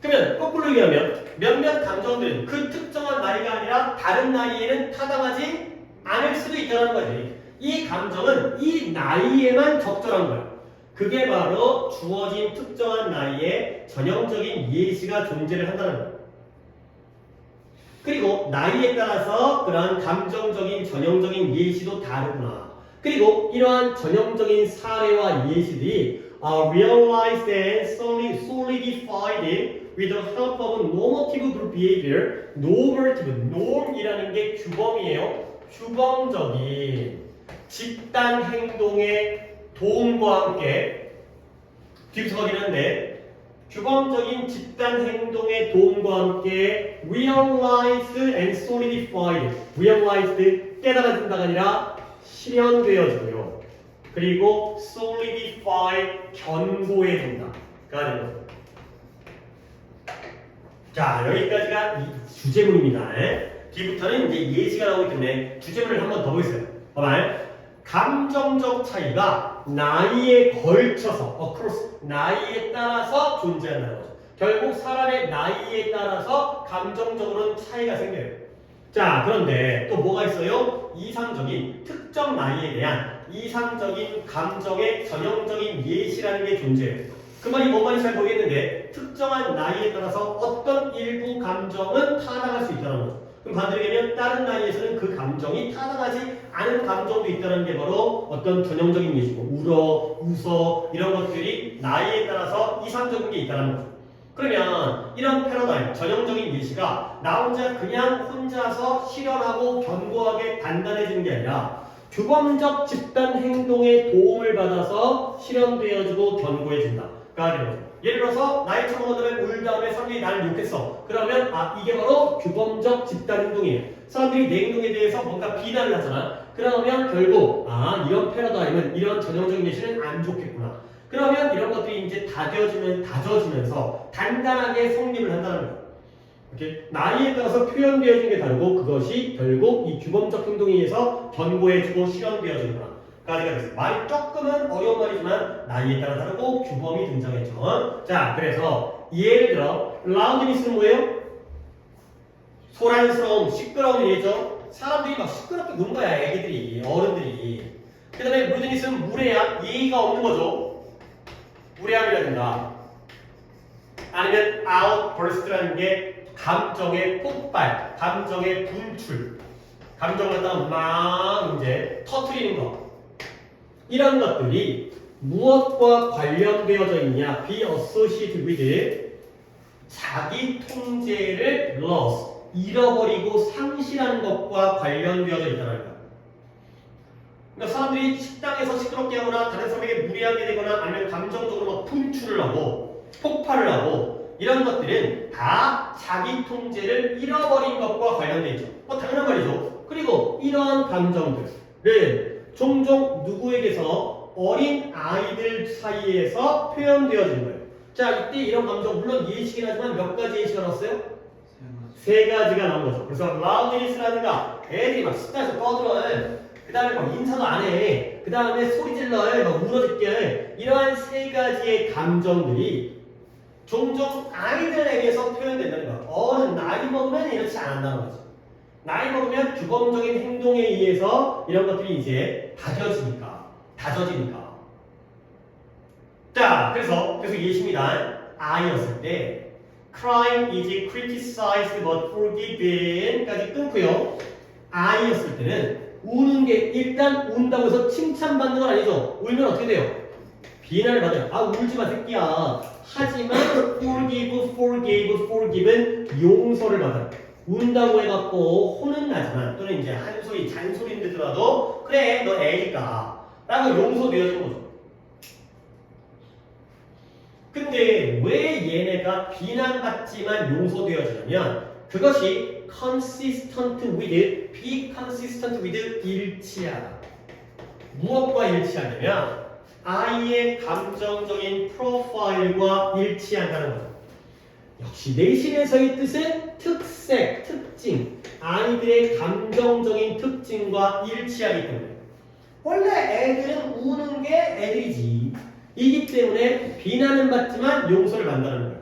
그러면 거꾸로 얘기하면 몇몇 감정들은 그 특정한 나이가 아니라 다른 나이에는 타당하지 않을 수도 있다는 거지. 이 감정은 이 나이에만 적절한 거예요. 그게 바로 주어진 특정한 나이에 전형적인 예시가 존재를 한다는 거예요. 그리고 나이에 따라서 그러한 감정적인 전형적인 예시도 다르구나. 그리고 이러한 전형적인 사례와 예시들이 realized and solidified with the help of normative group behavior. norm이라는 게 규범이에요. 규범적인 집단 행동의 도움과 함께 뒤부터 가긴 한데 규범적인 집단 행동의 도움과 함께 realized and solidified. realized 깨달아진다가 아니라 실현되어지고요. 그리고 solidify 견고해진다가 되는 거죠. 자, 여기까지가 이 주제문입니다. 뒤부터는 이제 예시가 나오기 때문에 주제문을 한 번 더 보겠어요. 봐봐요. 감정적 차이가 나이에 걸쳐서, 나이에 따라서 존재한다는 거죠. 결국 사람의 나이에 따라서 감정적으로는 차이가 생겨요. 자, 그런데 또 뭐가 있어요? 이상적인, 특정 나이에 대한 이상적인 감정의 전형적인 예시라는 게 존재해요. 그 말이 뭔 말인지 잘 모르겠는데 특정한 나이에 따라서 어떤 일부 감정은 타당할 수 있다는 거죠. 그럼 반대로 얘기하면 다른 나이에서는 그 감정이 타당하지 않은 감정도 있다는 게 바로 어떤 전형적인 예시고 울어, 웃어 이런 것들이 나이에 따라서 이상적인 게 있다는 거죠. 그러면 이런 패러다임, 전형적인 예시가 나 혼자 그냥 혼자서 실현하고 견고하게 단단해지는 게 아니라 규범적 집단 행동의 도움을 받아서 실현되어지고 견고해진다. 예를 들어서 나이 처먹은 다음에 울 다음에 사람들이 나를 욕했어. 그러면 이게 바로 규범적 집단 행동이에요. 사람들이 내 행동에 대해서 뭔가 비난을 하잖아. 그러면 결국 이런 패러다임은 이런 전형적인 예시는 안 좋겠구나. 그러면 이런 것들이 이제 다져지면서 단단하게 성립을 한다는 거예요. 이렇게 나이에 따라서 표현되어지는 게 다르고 그것이 결국 이 규범적 행동에 의해서 견고해지고 실현되어지는구나. 그래서 말이 조금은 어려운 말이지만 나이에 따라 다르고 규범이 등장했죠. 자, 그래서 예를 들어 loudness는 뭐예요? 소란스러움, 시끄러운 일이죠. 사람들이 막 시끄럽게 노는 거야, 애기들이, 어른들이. 그 다음에 rudeness는 무례함, 예의가 없는 거죠. 무례함이라든가 아니면 outburst라는 게 감정의 폭발, 감정의 분출, 감정을 갖다가 막 이제 터트리는 것. 이런 것들이 무엇과 관련되어져 있냐? be associated with 자기 통제를 loss, 잃어버리고 상실하는 것과 관련되어져 있다는 거야. 그러니까 사람들이 식당에서 시끄럽게 하거나 다른 사람에게 무리하게 되거나 아니면 감정적으로 막 분출을 하고 폭발을 하고 이런 것들은 다 자기 통제를 잃어버린 것과 관련되어 있죠. 당연한 말이죠. 그리고 이러한 감정들은 종종 누구에게서 어린 아이들 사이에서 표현되어지는 거예요. 자, 이때 이런 감정 물론 예시긴 하지만 몇 가지 예시가 나왔어요? 세 가지가 나온 거죠. 그래서 loudness라든가 애들이 막 식당에서 떠들어. 그 다음에 막 인사도 안 해. 그 다음에 소리 질러. 막 울어듣게. 이러한 세 가지의 감정들이 종종 아이들에게서 표현된다는 거야. 어른 나이 먹으면 이렇지 않는다는 거죠. 나이 먹으면 규범적인 행동에 의해서 이런 것들이 이제 다져지니까. 자, 그래서 예시입니다. 아이였을 때 Crying is criticized but forgiven까지 끊고요. 아이였을 때는 우는 게 일단 운다고 해서 칭찬받는 건 아니죠. 울면 어떻게 돼요? 비난을 받아요. 아, 울지 마 새끼야. 하지만 forgive는 용서를 받아요. 운다고 해갖고 혼은 나지만 또는 이제 한 소리 잔소리는 듣더라도 그래 너 애니까 라고 용서되어지는 거죠. 근데 왜 얘네가 비난받지만 용서되어지냐면 그것이 consistent with, be consistent with 일치하다. 무엇과 일치하냐면 아이의 감정적인 프로파일과 일치한다는 거죠. 역시 내신에서의 뜻은 특색, 특징, 아이들의 감정적인 특징과 일치하기 때문에 원래 애들은 우는 게 애들이지. 이기 때문에 비난은 받지만 용서를 받는다는 거예요.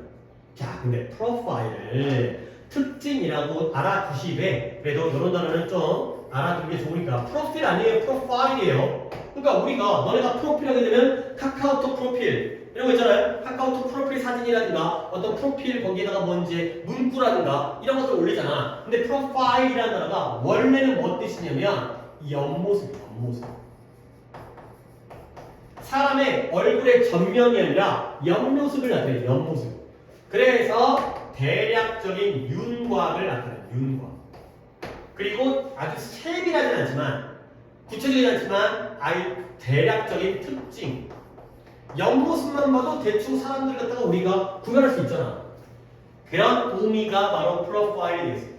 자, 근데 프로파일을 특징이라고 알아두시되 그래도 이런 단어는 좀 알아두는 게 좋으니까 프로필 아니에요. 프로파일이에요. 그러니까 우리가 너네가 프로필 하게 되면 카카오톡 프로필 이런 거 있잖아요. 카카오톡 프로필 사진이라든가 어떤 프로필 거기에다가 뭔지 문구라든가 이런 것들 올리잖아. 근데 프로파일이라는 단어가 원래는 뭐 뜻이냐면 옆모습이에요. 옆모습. 사람의 얼굴의 전면이 아니라 옆모습을 나타내요. 옆모습. 그래서 대략적인 윤곽을 나타내요. 윤곽. 그리고 아주 세밀하진 않지만 구체적이지 않지만 대략적인 특징. 옆모습만 봐도 대충 사람들 갖다가 우리가 구별할 수 있잖아. 그런 의미가 바로 프로파일이 되겠습니다.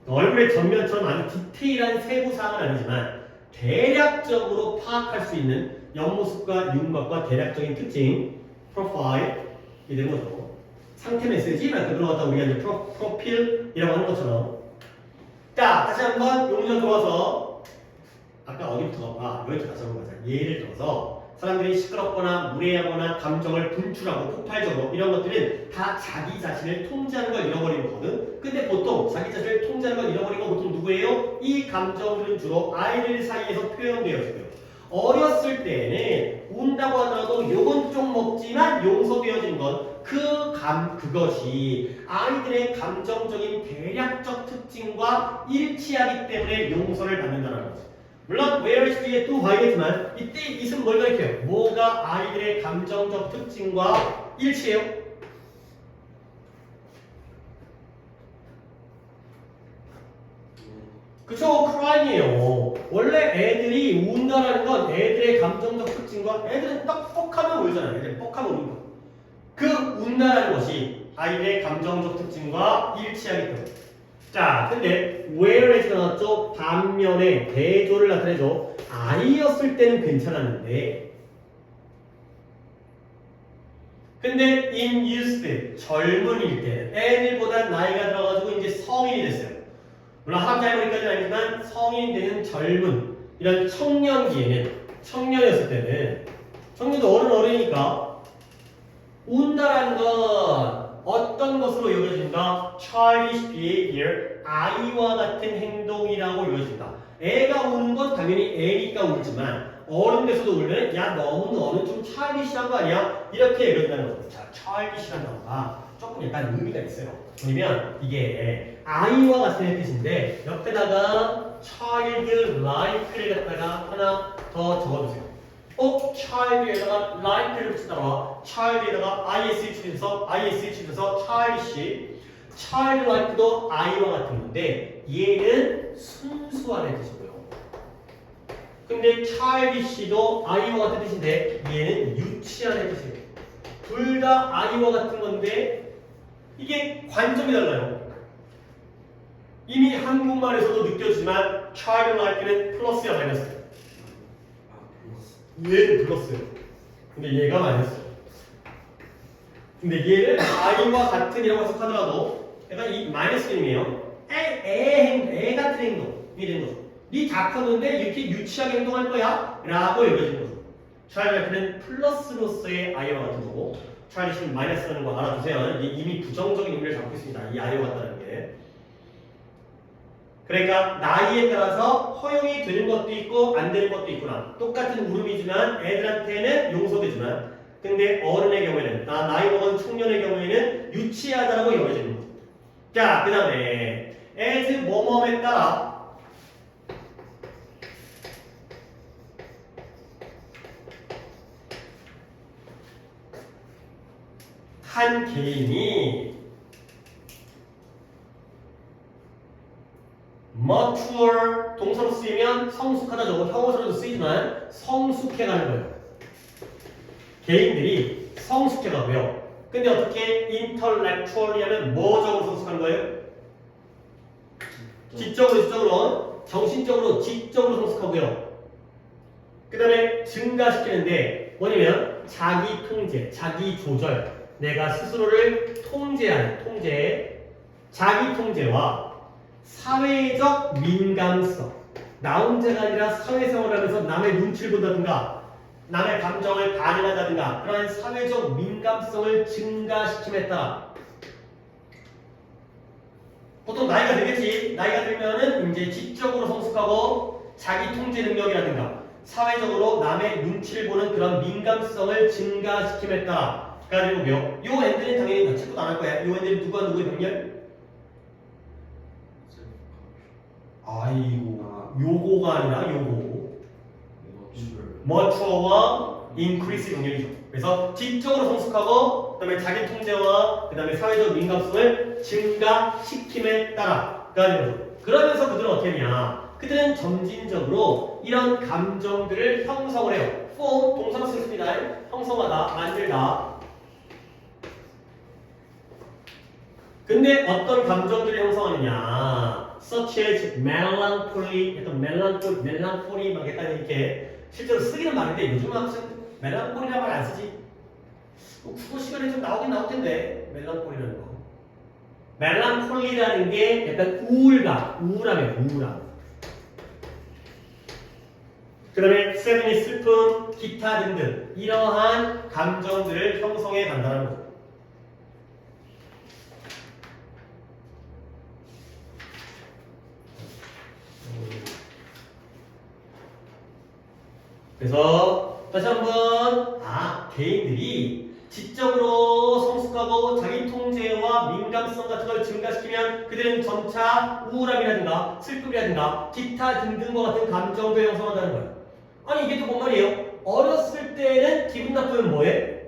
얼굴의 전면처럼 아주 디테일한 세부 사항은 아니지만 대략적으로 파악할 수 있는 옆모습과 윤곽과 대략적인 특징, 프로파일이 되는 거죠. 상태 메시지만 들어갔다 우리가 이제 프로필이라고 하는 것처럼. 자, 다시 한번 용전 들어와서 아까 어디부터 갈까? 여기부터 다시 한번 가자. 예를 들어서 사람들이 시끄럽거나 무례하거나 감정을 분출하고 폭발적으로 이런 것들은 다 자기 자신을 통제하는 걸 잃어버리는 거거든. 근데 보통 자기 자신을 통제하는 걸 잃어버리는 건 보통 누구예요? 이 감정들은 주로 아이들 사이에서 표현되어지고요. 어렸을 때는 운다고 하더라도 요건 좀 먹지만 용서되어진 건 그것이 아이들의 감정적인 대략적 특징과 일치하기 때문에 용서를 받는다는 거죠. 물론 whereas 뒤에 또 봐야겠지만 이때 it은 뭘 가리켜요? 뭐가 아이들의 감정적 특징과 일치해요? 그쵸, crying이에요. 원래 애들이 운다라는 건 애들의 감정적 특징과 애들은 딱 뻑하면 울잖아요. 애들 뻑하면 우는 거. 그 운다라는 것이 아이들의 감정적 특징과 일치하기 때문에. 자, 근데 whereas가 나왔죠? 반면에 대조를 나타내죠. 아이였을 때는 괜찮았는데 근데 in youth 젊은일 때 애들보다 나이가 들어가지고 이제 성인이 됐어요. 물론 할아버지 할머니까지는 아니지만 성인이 되는 젊은 이런 청년기에는 청년이었을 때는 청년도 어른이니까 운다라는 건 어떤 것으로 여겨진다? childish behavior 아이와 같은 행동이라고 여겨진다. 애가 우는 건 당연히 애니까 울지만 어른 돼서도 울면 야 너는 좀 childish한 거 아니야? 이렇게 여겨진다는 거죠. 자, childish란 단어가 조금 약간 의미가 있어요. 왜냐면 이게 아이와 같은 뜻인데 옆에다가 childlike를 갖다가 하나 더 적어주세요. child에다가 like를 붙이다가 child에다가 ish 붙여서 childish, childlike도 아이와 같은 건데 얘는 순수한 뜻이고요. 근데 childish도 아이와 같은 뜻인데 얘는 유치한 뜻이에요. 둘 다 아이와 같은 건데 이게 관점이 달라요. 이미 한국말에서도 느껴지지만 childlike는 플러스야 마이너스야. 얘는 플러스예요. 근데 얘가 마이너스예요. 근데 얘를 아이와 같은이라고 해석하더라도 약간 이 마이너스 그림이에요. 애 같은 행동이 되는 거죠. 니 다 컸는데 이렇게 유치하게 행동할 거야? 라고 여겨지는 거죠. childlike는 플러스로서의 아이와 같은 거고 childish는 마이너스라는 거 알아두세요. 이게 이미 부정적인 의미를 잡고 있습니다. 이 아이와 같다는 게. 그러니까 나이에 따라서 허용이 되는 것도 있고 안 되는 것도 있구나. 똑같은 울음이지만 애들한테는 용서되지만 근데 어른의 경우에는 나이 먹은 청년의 경우에는 유치하다라고 여겨지는 거죠. 자, 그 다음에 as 뭐뭐에 따라 한 개인이 mature 동사로 쓰이면 성숙하다죠. 형용사로도 쓰이지만 성숙해가는 거예요. 개인들이 성숙해가고요. 근데 어떻게 intellectual이라면 뭐적으로 성숙한 거예요? 지적으로 정신적으로 지적으로 성숙하고요. 그 다음에 증가시키는데 뭐냐면 자기 통제, 자기 조절, 내가 스스로를 통제하는 통제, 자기 통제와 사회적 민감성. 나 혼자가 아니라 사회생활을 하면서 남의 눈치를 본다든가 남의 감정을 반응한다든가 그런 사회적 민감성을 증가시킴에 따라 보통 나이가 들겠지. 나이가 들면은 이제 지적으로 성숙하고 자기 통제 능력이라든가 사회적으로 남의 눈치를 보는 그런 민감성을 증가시킴에 따라 그래가지고요. 요 애들은 당연히 체크도 안 할 거야. 요 애들은 누가 누구의 병렬? 아이고, 요거가 아니라 요거. mature와 increase 병렬이죠. 그래서 지적으로 성숙하고 그다음에 자기 통제와 그다음에 사회적 민감성을 증가시킴에 따라 그러면서 그들은 어떻게 하냐? 그들은 점진적으로 이런 감정들을 형성을 해요. form 동사로 쓰겠습니다. 형성하다, 만들다. 근데 어떤 감정들을 형성하느냐? such as melancholy, 약간 melancholy 막 약간 이렇게 실제로 쓰기는 많은데 요즘 학생 melancholy라는 말 안 쓰지? 국어 시간에 좀 나오긴 나올 텐데 melancholy라는 거. melancholy라는 게 약간 우울감이에요. 우울함. 그 다음에 세븐이 슬픔, 기타 등등 이러한 감정들을 형성해 간다는 거죠. 그래서 다시 한번 개인들이 지적으로 성숙하고 자기 통제와 민감성 같은 걸 증가시키면 그들은 점차 우울함이라든가 슬픔이라든가 기타 등등과 같은 감정도 형성한다는 거예요. 아니 이게 또 뭔 말이에요? 어렸을 때는 기분 나쁘면 뭐해?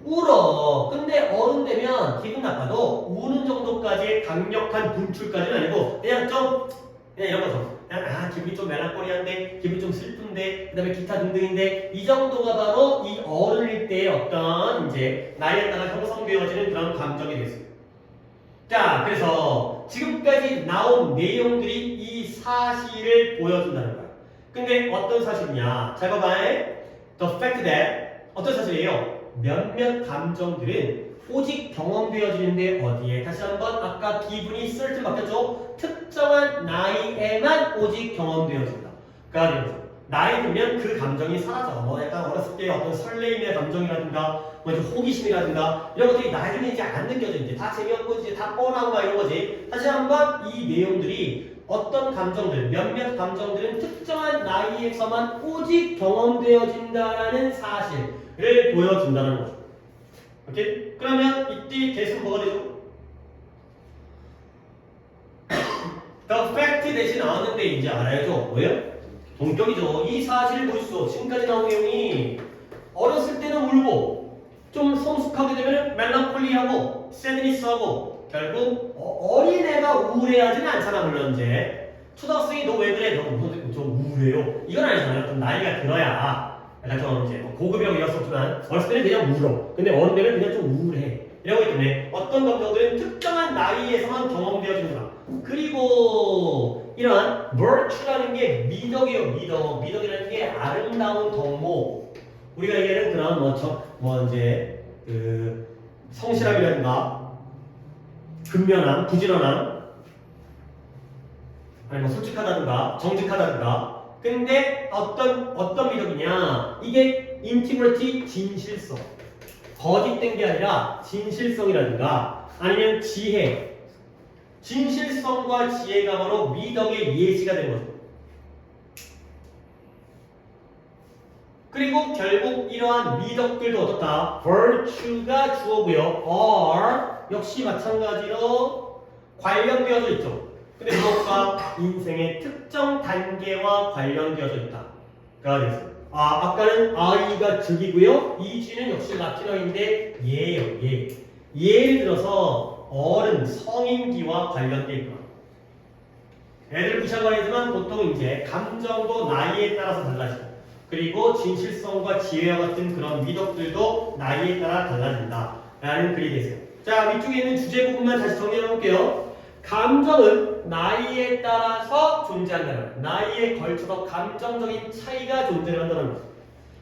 울어. 근데 어른 되면 기분 나빠도 우는 정도까지의 강력한 분출까지는 아니고 그냥 이런 거죠. 그냥 기분이 좀 멜랑콜리한데 기분이 좀 슬픈데 그 다음에 기타 등등인데 이 정도가 바로 이 어른일 때의 어떤 이제 나이에 따라 형성되어지는 그런 감정이 되겠습니다. 자, 그래서 지금까지 나온 내용들이 이 사실을 보여준다는 거야. 근데 어떤 사실이냐? 잘 봐봐. The fact that 어떤 사실이에요? 몇몇 감정들은 오직 경험되어지는데 어디에? 다시 한번 아까 기분이 certain 바뀌었죠? 특정한 나이에만 오직 경험되어진다. 그러니까 나이 들면 그 감정이 사라져. 뭐 약간 어렸을 때 어떤 설레임의 감정이라든가 뭐 이제 호기심이라든가 이런 것들이 나이 들면 이제 안 느껴져. 이제 다 재미없고 이제 다 뻔하고 막 이런 거지. 다시 한번 이 내용들이 어떤 감정들, 몇몇 감정들은 특정한 나이에서만 오직 경험되어진다라는 사실을 보여준다는 거죠. 오케이? 그러면 이때 대신 뭐가 되죠? The fact 대신 나왔는데 이제 알아야죠. 뭐예요? 동격이죠. 이 사실을 보시죠. 지금까지 나온 내용이 어렸을 때는 울고 좀 성숙하게 되면 멜랑콜리하고 새드니스하고 결국 어린애가 우울해하지는 않잖아. 물론 이제 초등학생이 너 왜 그래? 너 우울해요. 이건 아니잖아요. 좀 나이가 들어야 약간 좀 이제 고급이라고 이럴 수 없지만 어렸을 때는 그냥 울어. 근데 어른 되면 그냥 좀 우울해. 이러고 있기 때문에 어떤 감정들은 특정한 나이에서만 경험되어진다. 그리고 이러한 virtue라는 게 미덕이에요. 미덕이라는 게 아름다운 덕목. 우리가 얘기하는 그런 이제 그 성실함이라든가 근면함, 부지런함, 아니 뭐 솔직하다든가 정직하다든가. 근데 어떤 미덕이냐? 이게 integrity, 진실성. 거짓된 게 아니라 진실성이라든가 아니면 지혜. 진실성과 지혜가 바로 미덕의 예시가 되는 거죠. 그리고 결국 이러한 미덕들도 어떻다? virtue가 주어고요. are 역시 마찬가지로 관련되어져 있죠. 근데 무엇과 인생의 특정 단계와 관련되어져 있다. 가 됐어요. 아까는 I가 즉이고요. 이 G는 역시 라틴어인데 예예요. 예. 예를 들어서 어른, 성인기와 관련돼 있다. 애들 무시하지만 보통 이제 감정도 나이에 따라서 달라지고 그리고 진실성과 지혜와 같은 그런 미덕들도 나이에 따라 달라진다. 라는 글이 되세요. 자, 위쪽에 있는 주제 부분만 다시 정리해 볼게요. 감정은 나이에 따라서 존재한다는, 나이에 걸쳐서 감정적인 차이가 존재한다는 것.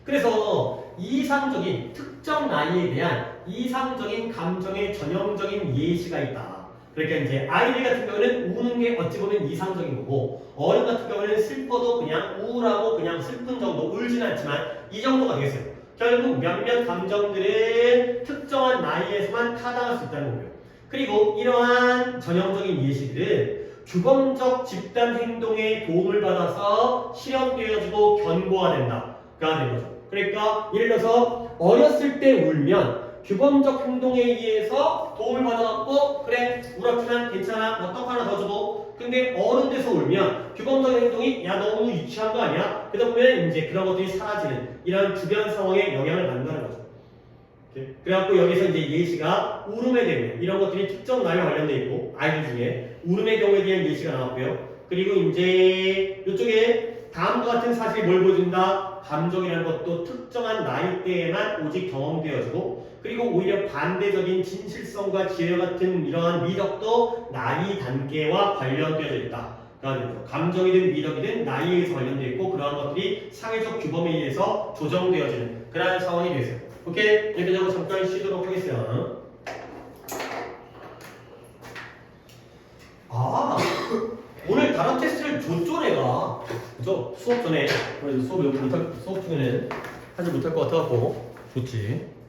그래서 이상적인 특정 나이에 대한 이상적인 감정의 전형적인 예시가 있다. 그러니까 이제 아이들 같은 경우는 우는 게 어찌 보면 이상적인 거고 어른 같은 경우는 슬퍼도 그냥 우울하고 그냥 슬픈 정도, 울지는 않지만 이 정도가 되겠어요. 결국 몇몇 감정들은 특정한 나이에서만 타당할 수 있다는 거고요. 그리고 이러한 전형적인 예시들은 규범적 집단 행동에 도움을 받아서 실현되어지고 견고화된다가 되는 거죠. 그러니까 예를 들어서 어렸을 때 울면 규범적 행동에 의해서 도움을 받아갖고 그래 울었지만 괜찮아 뭐 떡 하나 더 주고 근데 어른 돼서 울면 규범적 행동이 야 너무 유치한 거 아니야? 그러다 보면 이제 그런 것들이 사라지는 이런 주변 상황에 영향을 받는다는 거죠. 그래갖고 여기서 이제 예시가 울음에 대해 이런 것들이 특정 나이와 관련돼 있고 아이들 중에 울음의 경우에 대한 예시가 나왔고요. 그리고 이제 이쪽에 다음과 같은 사실이 뭘 보여준다? 감정이라는 것도 특정한 나이대에만 오직 경험되어지고 그리고 오히려 반대적인 진실성과 지혜 같은 이러한 미덕도 나이 단계와 관련되어져 있다. 그러니까 감정이든 미덕이든 나이에 의해서 관련되어 있고 그러한 것들이 사회적 규범에 의해서 조정되어지는 그러한 상황이 되세요. 오케이? 여기까지 잠깐 쉬도록 하겠어요. 오늘 단어 테스트를 줬죠 내가. 그죠? 수업 전에 수업 중에는 하지 못할 것 같아갖고 좋지.